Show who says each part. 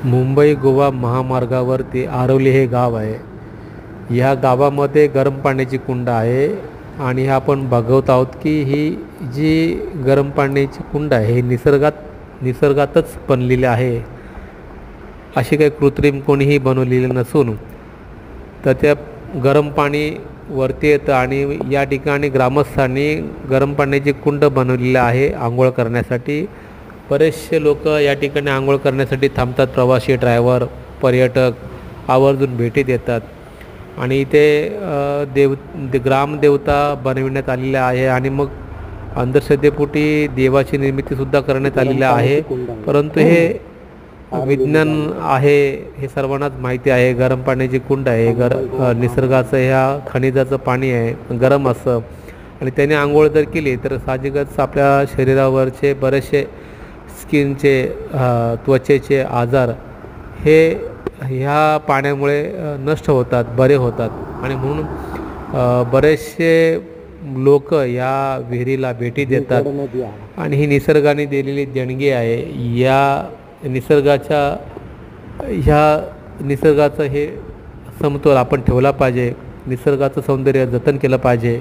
Speaker 1: मुंबई गोवा महामार्गावर ते आरवली हे गाव आहे. ह्या गावामध्ये गरम पाण्याची कुंड आहे आणि हे आपण बघत आहोत की ही जी गरम पाण्याची कुंड आहे हे निसर्गातच बनलेली आहे. अशी काही कृत्रिम कोणीही बनवलेली नसून तर त्या गरम पाणी वरती येतं आणि या ठिकाणी ग्रामस्थांनी गरम पाण्याची कुंड बनवलेली आहे आंघोळ करण्यासाठी. बरेचसे लोक या ठिकाणी आंघोळ करण्यासाठी थांबतात. प्रवासी, ड्रायव्हर, पर्यटक आवर्जून भेटी देतात आणि इथे ग्रामदेवता बनविण्यात आलेल्या आहे आणि मग अंधश्रद्धेपोटी देवाची निर्मितीसुद्धा करण्यात आलेली आहे. परंतु हे विज्ञान आहे हे सर्वांनाच माहिती आहे. गरम पाण्याची कुंड आहे, निसर्गाचं ह्या खनिजाचं पाणी आहे, गरम असं आणि त्याने आंघोळ जर केली तर साहजिकच आपल्या शरीरावरचे बरेचसे स्किनचे त्वचेचे आजार हे ह्या पाण्यामुळे नष्ट होतात, बरे होतात आणि म्हणून बरेचसे लोक या विहिरीला भेटी देतात आणि ही निसर्गाने दिलेली देणगी आहे. निसर्गाचं हे समतोल आपण ठेवला पाहिजे. निसर्गाचं सौंदर्य जतन केलं पाहिजे.